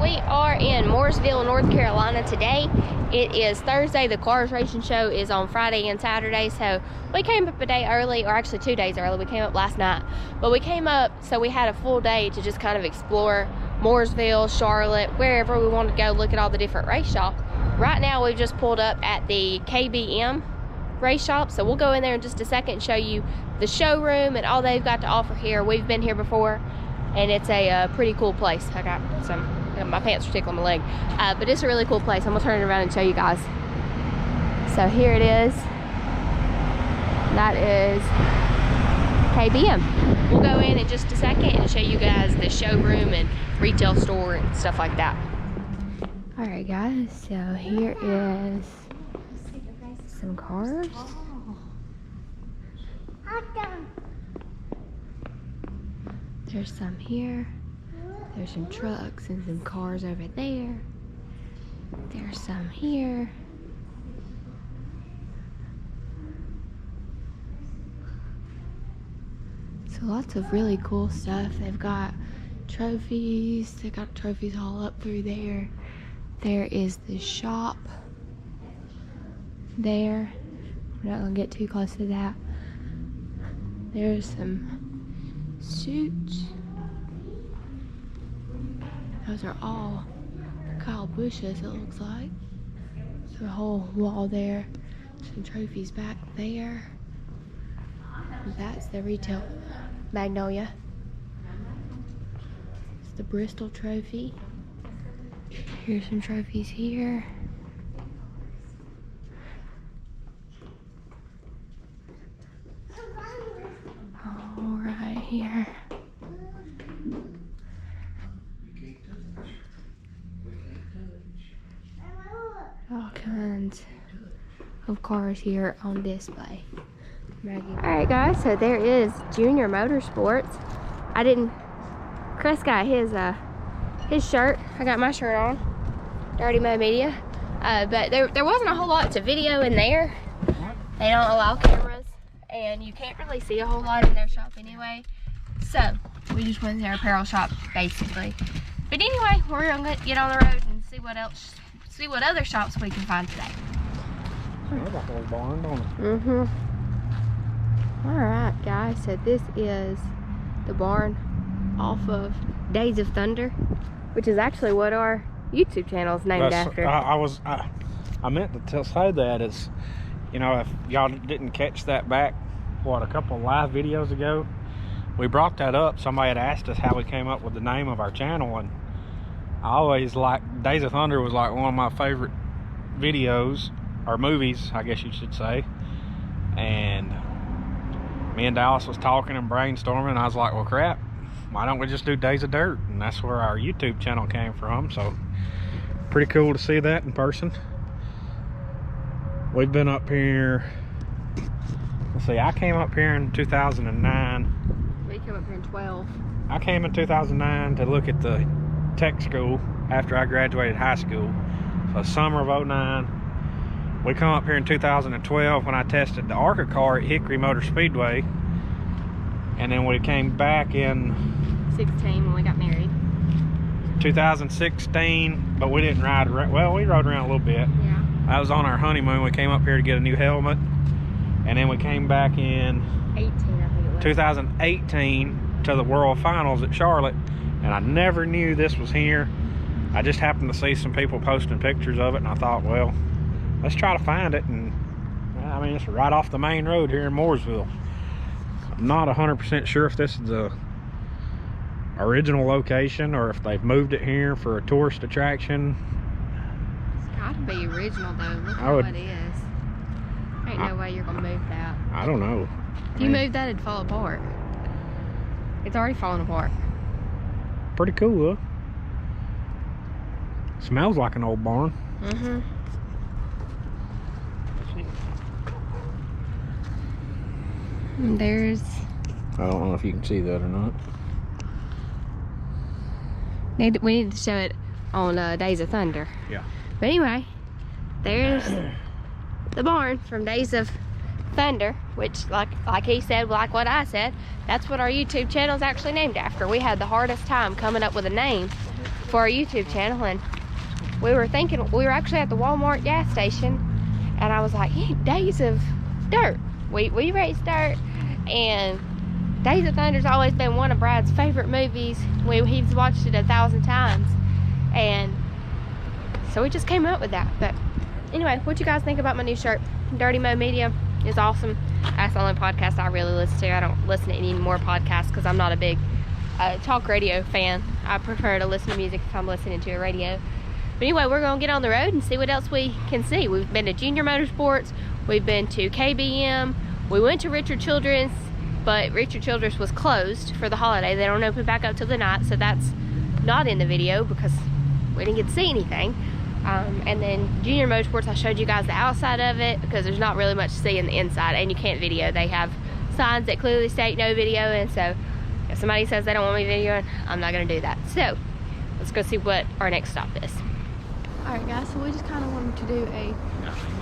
we are in Mooresville, North Carolina today. It is Thursday. The Carbs racing show is on Friday and Saturday, so we came up a day early, or actually 2 days early. We came up last night, but we came up so we had a full day to just kind of explore Mooresville, Charlotte, wherever we wanted to go, look at all the different race shops. Right now we've just pulled up at the KBM race shop, so we'll go in there in just a second and show you the showroom and all they've got to offer here. We've been here before, and it's a pretty cool place. I got my pants are tickling my leg, but it's a really cool place. I'm gonna turn it around and show you guys. So here it is. That is KBM. We'll go in just a second and show you guys the showroom and retail store and stuff like that. All right, guys. So here is some cars. There's some here. There's some trucks and some cars over there. There's some here. So lots of really cool stuff. They've got trophies. They've got trophies all up through there. There is the shop there. We're not gonna get too close to that. There's some suits. Those are all Kyle Busch's, it looks like. So a whole wall there. Some trophies back there. That's the retail Magnolia. It's the Bristol trophy. Here's some trophies here. All right here. All kinds of cars here on display. Alright guys, so there is Junior Motorsports. Chris got his shirt. I got my shirt on. Dirty Mo Media. But there wasn't a whole lot to video in there. They don't allow cameras, and you can't really see a whole lot in their shop anyway. So we just went to their apparel shop basically. But anyway, we're gonna get on the road and see what other shops we can find today. That's a whole barn, don't it? Alright guys, so this is the barn off of Days of Thunder, which is actually what our YouTube channel is named after. I meant to say that is, you know, if y'all didn't catch that back, a couple of live videos ago, we brought that up. Somebody had asked us how we came up with the name of our channel, and I always liked Days of Thunder. Was like one of my favorite videos, or movies, I guess you should say. And me and Dallas was talking and brainstorming, and I was like, well crap, why don't we just do Days of Dirt? And that's where our YouTube channel came from. So pretty cool to see that in person. We've been up here, let's see, I came up here in 2009. We came up here in 12. I came in 2009 to look at the tech school after I graduated high school. So summer of 09. We come up here in 2012 when I tested the ARCA car at Hickory Motor Speedway. And then we came back in 16 when we got married. 2016, but we didn't ride around. Well, we rode around a little bit. Yeah. That was on our honeymoon. We came up here to get a new helmet. And then we came back in 18, I think it was. 2018 to the World Finals at Charlotte. And I never knew this was here. I just happened to see some people posting pictures of it, and I thought, well, let's try to find it. And I mean, it's right off the main road here in Mooresville. I'm not 100% sure if this is the original location or if they've moved it here for a tourist attraction. It's got to be original though. Look at what it is. Ain't no way you're gonna move that. I don't know. If you move that, it'd fall apart. It's already falling apart. Pretty cool, huh? Smells like an old barn. There's, I don't know if you can see that or not. we need to show it on Days of Thunder. Yeah. But anyway, there's the barn from Days of Thunder, which like he said, like what I said, that's what our YouTube channel is actually named after. We had the hardest time coming up with a name for our YouTube channel, and we were actually at the Walmart gas station, and I was like, yeah, Days of Dirt. We raced dirt, and Days of Thunder's always been one of Brad's favorite movies. He's watched it 1,000 times, and so we just came up with that. But anyway, what you guys think about my new shirt? Dirty Mo Media is awesome. That's the only podcast I really listen to. I don't listen to any more podcasts because I'm not a big talk radio fan. I prefer to listen to music if I'm listening to a radio. But anyway, we're going to get on the road and see what else we can see. We've been to Junior Motorsports. We've been to KBM. We went to Richard Childress, but Richard Childress was closed for the holiday. They don't open back up till the night, so that's not in the video because we didn't get to see anything. And then Junior Motorsports, I showed you guys the outside of it because there's not really much to see in the inside, and you can't video. They have signs that clearly state no video, and so if somebody says they don't want me videoing, I'm not going to do that. So let's go see what our next stop is. Alright guys, so we just kind of wanted to do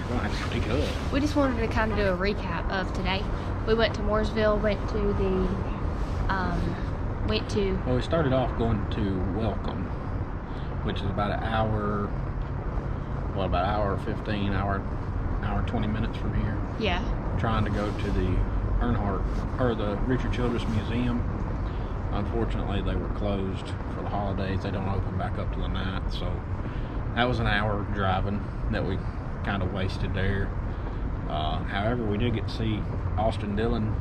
That's pretty good. We just wanted to kind of do a recap of today. We went to Mooresville, Well, we started off going to Welcome, which is about an hour, about hour 15, hour 20 minutes from here. Yeah. Trying to go to the the Richard Childress Museum. Unfortunately, they were closed for the holidays. They don't open back up till the night, so that was an hour driving that we kind of wasted there. However, we did get to see Austin Dillon.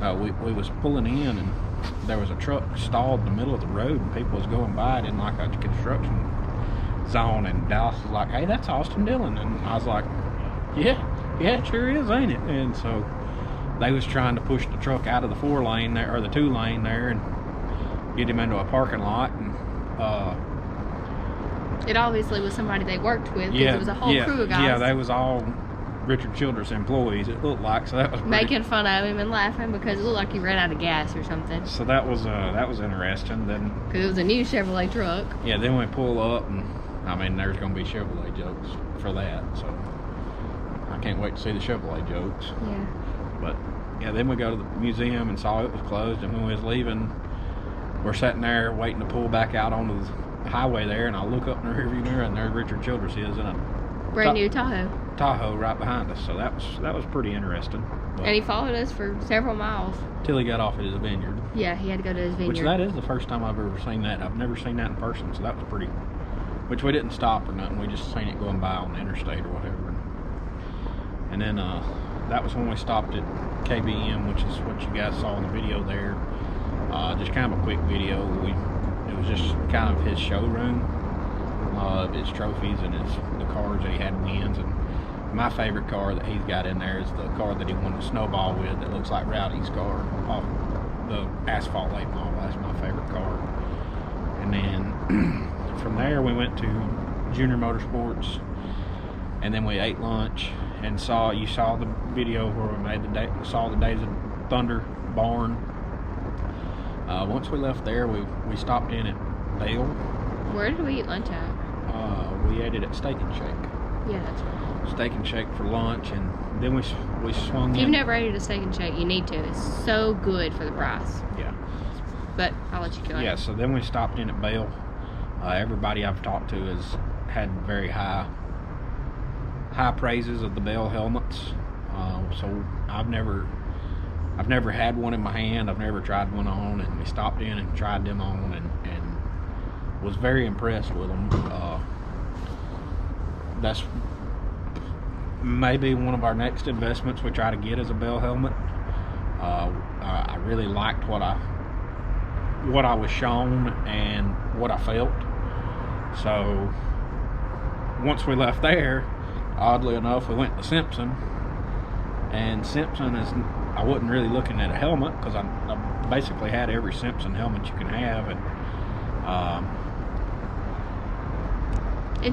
We was pulling in, and there was a truck stalled in the middle of the road, and people was going by. It didn't like a construction zone, and Dallas was like, "Hey, that's Austin Dillon," and I was like, "Yeah, it sure is, ain't it?" And so they was trying to push the truck out of the 4-lane there, or the 2-lane there, and get him into a parking lot. And it obviously was somebody they worked with, because it was a whole crew of guys. Yeah, they was all Richard Childress employees, it looked like, so that was making fun of him and laughing because it looked like he ran out of gas or something. So that was interesting. Then, because it was a new Chevrolet truck. Yeah, then we pull up, and I mean, there's going to be Chevrolet jokes for that, so I can't wait to see the Chevrolet jokes. Yeah. But yeah, then we go to the museum and saw it was closed, and when we was leaving, we're sitting there waiting to pull back out onto the highway there, and I look up in the rearview mirror, and there Richard Childress is in a brand new Tahoe right behind us. So that was pretty interesting. But and he followed us for several miles till he got off at his vineyard. Yeah, he had to go to his vineyard. Which that is the first time I've ever seen that. I've never seen that in person, so that was pretty. Which we didn't stop or nothing. We just seen it going by on the interstate or whatever. And then that was when we stopped at KBM, which is what you guys saw in the video there. Just kind of a quick video. It was just kind of his showroom of his trophies and the cars that he had wins. And my favorite car that he's got in there is the car that he won the snowball with that looks like Rowdy's car off the Asphalt late model. That's my favorite car. And then from there we went to Junior Motorsports, and then we ate lunch and you saw the video where we saw the Days of Thunder barn. Once we left there, we stopped in at Bale. Where did we eat lunch at? We ate it at Steak and Shake. Yeah, that's right. Steak and Shake for lunch, and then we swung in. If you've never ate at a Steak and Shake, you need to. It's so good for the price. Yeah. But I'll let you go ahead. Yeah, so then we stopped in at Bale. Everybody I've talked to has had very high praises of the Bale helmets. So I've never had one in my hand. I've never tried one on, and we stopped in and tried them on, and was very impressed with them. That's maybe one of our next investments we try to get is a Bale helmet. I really liked what I was shown and what I felt. So once we left there, oddly enough, we went to Simpson, and Simpson is, I wasn't really looking at a helmet because I basically had every Simpson helmet you can have, and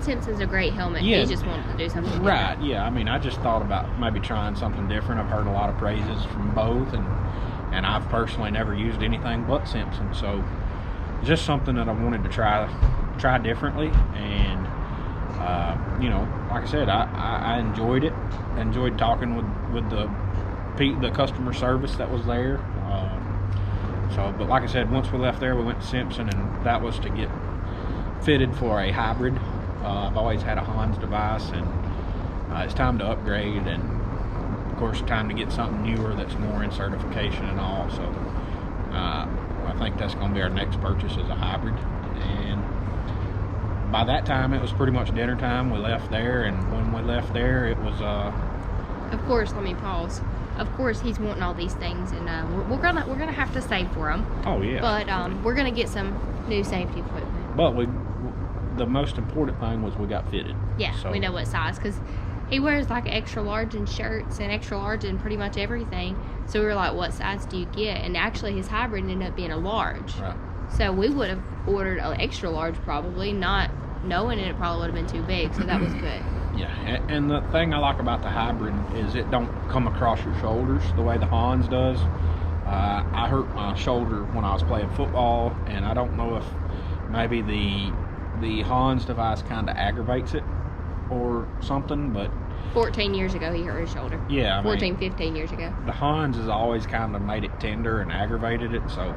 Simpson's a great helmet. Yeah, he just wanted to do something different. Right, yeah. I mean, I just thought about maybe trying something different. I've heard a lot of praises from both, and I've personally never used anything but Simpson, so just something that I wanted to try differently. And like I said, I enjoyed it. I enjoyed talking with the customer service that was there. But like I said, once we left there, we went to Simpson, and that was to get fitted for a hybrid. I've always had a Hans device, and it's time to upgrade, and of course time to get something newer that's more in certification and all. So I think that's going to be our next purchase, is a hybrid. And by that time it was pretty much dinner time. We left there, and when we left there it was of course, let me pause. Of course he's wanting all these things, and we're gonna have to save for them. Oh yeah. But we're gonna get some new safety equipment. But the most important thing was we got fitted. Yeah, so we know what size, because he wears like extra large in shirts and extra large in pretty much everything. So we were like, what size do you get? And actually his hybrid ended up being a large. Right. So we would have ordered an extra large, probably, not knowing it probably would have been too big. So that was good. Yeah, and the thing I like about the hybrid is it don't come across your shoulders the way the Hans does. I hurt my shoulder when I was playing football, and I don't know if maybe the Hans device kind of aggravates it or something, but 14 years ago he hurt his shoulder. Yeah, I mean, 14, 15 years ago. The Hans has always kind of made it tender and aggravated it, so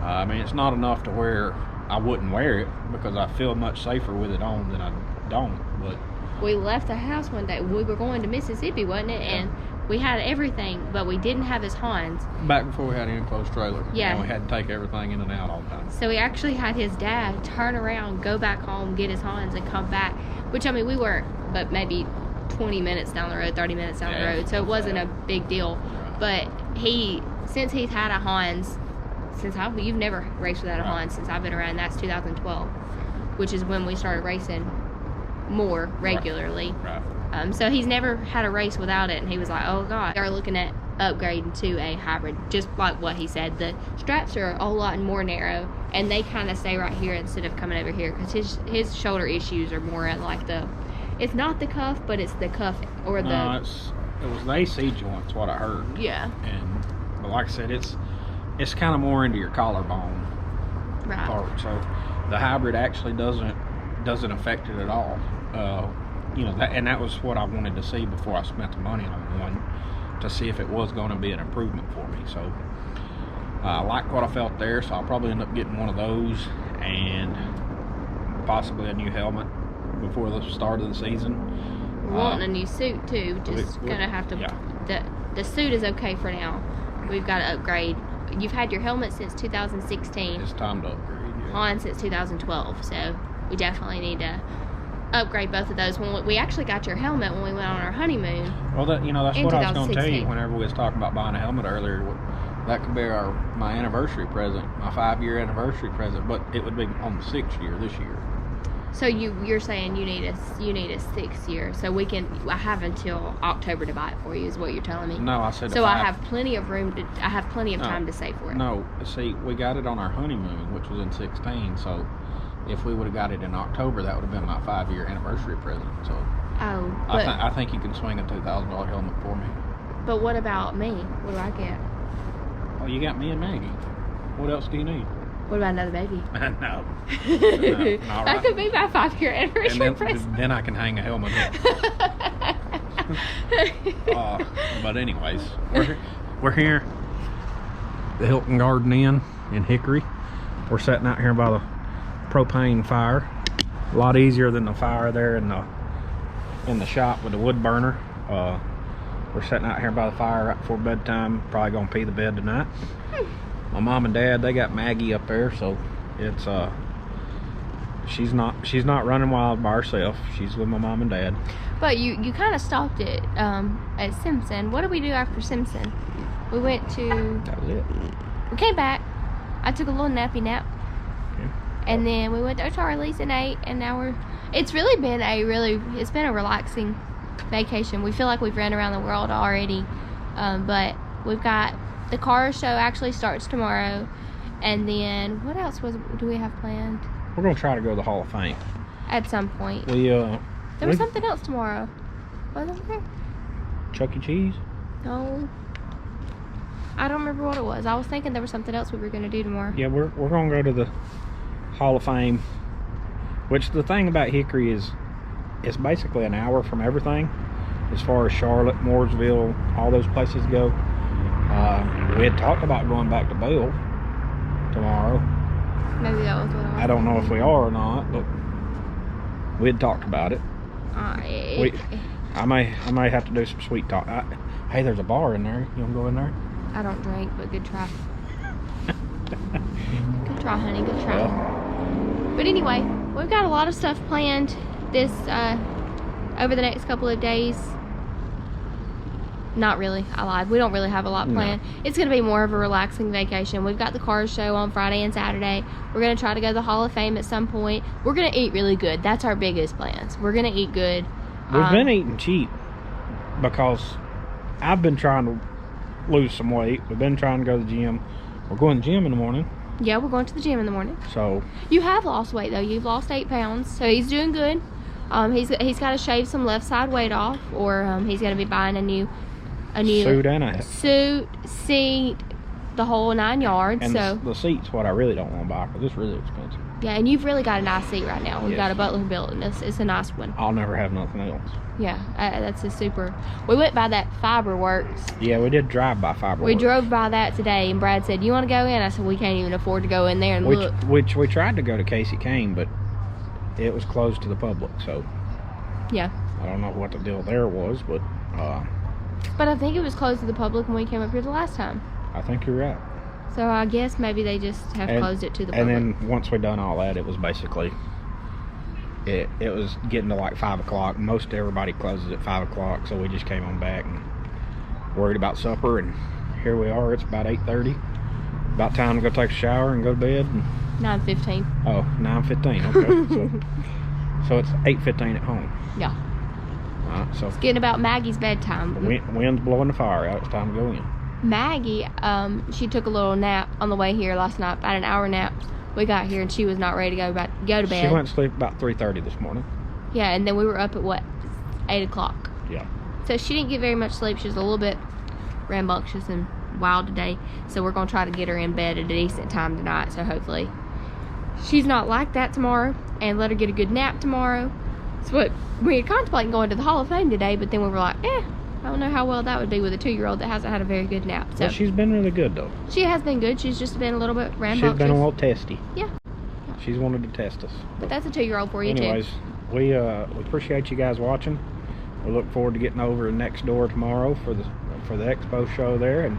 I mean, it's not enough to where I wouldn't wear it, because I feel much safer with it on than I don't. But we left the house one day. We were going to Mississippi, wasn't it? Yeah. And we had everything, but we didn't have his Hans. Back before we had an enclosed trailer. Yeah. And we had to take everything in and out all the time. So we actually had his dad turn around, go back home, get his Hans, and come back. Which, I mean, we weren't, but maybe 20 minutes down the road, 30 minutes down the road. So it wasn't a big deal. Right. But since he's had a Hans, you've never raced without a Hans since I've been around. That's 2012, which is when we started racing more regularly. Right. So he's never had a race without it, and he was like, oh god. They're looking at upgrading to a hybrid, just like what he said. The straps are a whole lot more narrow, and they kind of stay right here instead of coming over here, because his shoulder issues are more at like it's not the cuff, but it's the cuff or it was the AC joints, what I heard. Yeah. But like I said, it's kind of more into your collarbone part. So the hybrid actually doesn't affect it at all. You know, that was what I wanted to see before I spent the money on one, to see if it was going to be an improvement for me. So I like what I felt there, so I'll probably end up getting one of those, and possibly a new helmet before the start of the season. We're wanting a new suit too. Just gonna have to. Yeah. The suit is okay for now. We've got to upgrade. You've had your helmet since 2016. It's time to upgrade. Yeah. On since 2012. So we definitely need to upgrade both of those. When we actually got your helmet when we went on our honeymoon. Well, that's what I was going to tell you whenever we was talking about buying a helmet earlier. That could be my anniversary present, my 5-year anniversary present, but it would be on the 6th year this year. So you're saying you need a 6th year, so I have until October to buy it for you, is what you're telling me? No, I said. So I have plenty of I have plenty of time to save for it. No, see, we got it on our honeymoon, which was in 2016. So if we would have got it in October, that would have been my 5-year anniversary present. So I think you can swing a $2,000 helmet for me. But what about me? What do I get? Well, you got me and Maggie. What else do you need? What about another baby? No. That could be my 5-year anniversary present. Then I can hang a helmet up. But anyways, we're here, the Hilton Garden Inn in Hickory. We're sitting out here by the propane fire. A lot easier than the fire there in the shop with the wood burner. We're sitting out here by the fire right before bedtime. Probably gonna pee the bed tonight. My mom and dad, they got Maggie up there, so it's she's not running wild by herself. She's with my mom and dad. But you kind of stopped it at Simpson. What did we do after Simpson? We went to. That was it. We came back. I took a little nappy nap, yeah. And then we went to O'Charlie's and ate. And now it's really been it's been a relaxing vacation. We feel like we've ran around the world already, but we've got. The car show actually starts tomorrow, and then what else do we have planned? We're gonna try to go to the Hall of Fame at some point. There was something else tomorrow, wasn't there? Chuck E. Cheese? No, I don't remember what it was. I was thinking there was something else we were gonna do tomorrow. Yeah, we're gonna go to the Hall of Fame, which the thing about Hickory is it's basically an hour from everything, as far as Charlotte, Mooresville, all those places go. We had talked about going back to Bell tomorrow, Maybe that was what I was I don't know if we thinking. are or not, but we had talked about it. I may have to do some sweet talk. Hey, there's a bar in there. You want to go in there? I don't drink, but good try. Good try, honey. Good try. Well, but anyway, we've got a lot of stuff planned this over the next couple of days. Not really. I lied. We don't really have a lot planned. No. It's going to be more of a relaxing vacation. We've got the Cars show on Friday and Saturday. We're going to try to go to the Hall of Fame at some point. We're going to eat really good. That's our biggest plans. We're going to eat good. We've been eating cheap because I've been trying to lose some weight. We've been trying to go to the gym. We're going to the gym in the morning. Yeah, we're going to the gym in the morning. So you have lost weight though. You've lost 8 pounds, so he's doing good. He's got to shave some left side weight off, or he's going to be buying a new suit and a suit, seat, the whole 9 yards. And so the seat's what I really don't want to buy because it's really expensive. Yeah, and you've really got a nice seat right now. We've Yes. got a Butler built, and it's a nice one. I'll never have nothing else. Yeah, that's a super. We went by that Fiberworks. Yeah, we did drive by Fiberworks. We drove by that today, and Brad said, "You want to go in?" I said, "We can't even afford to go in there and look." Which we tried to go to Casey Kane, but it was closed to the public. So yeah, I don't know what the deal there was, but I think it was closed to the public when we came up here the last time. I think you're right. So I guess maybe they just have closed it to the public. And then once we done all that, it was basically it was getting to like 5 o'clock. Most everybody closes at 5 o'clock, so we just came on back and worried about supper, and here we are. It's about 8:30. About time to go take a shower and go to bed. 9:15. Oh, 9:15. Okay. so it's 8:15 at home. Yeah. So it's getting about Maggie's bedtime. Wind's blowing the fire out. It's time to go in. Maggie, she took a little nap on the way here last night, about an hour nap. We got here and she was not ready to go to bed. She went to sleep about 3:30 this morning. Yeah, and then we were up at what, 8 o'clock. Yeah. So she didn't get very much sleep. She was a little bit rambunctious and wild today. So we're gonna try to get her in bed at a decent time tonight. So hopefully she's not like that tomorrow, and let her get a good nap tomorrow. That's what we had contemplating going to the Hall of Fame today, but then we were like, I don't know how well that would be with a 2-year-old that hasn't had a very good nap. So well, she's been really good though. She has been good. She's just been a little bit rambunctious. She's been a little testy. Yeah. She's wanted to test us. But that's a 2-year-old for you. Anyways, we appreciate you guys watching. We look forward to getting over next door tomorrow for the expo show there. And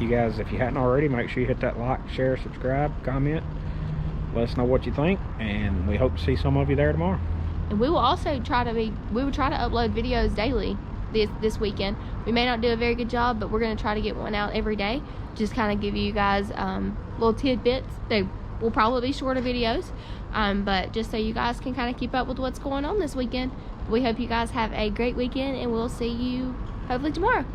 you guys, if you hadn't already, make sure you hit that like, share, subscribe, comment. Let us know what you think, and we hope to see some of you there tomorrow. And we will also try to upload videos daily this weekend. We may not do a very good job, but we're going to try to get one out every day. Just kind of give you guys little tidbits. They will probably be shorter videos, but just so you guys can kind of keep up with what's going on this weekend. We hope you guys have a great weekend, and we'll see you hopefully tomorrow.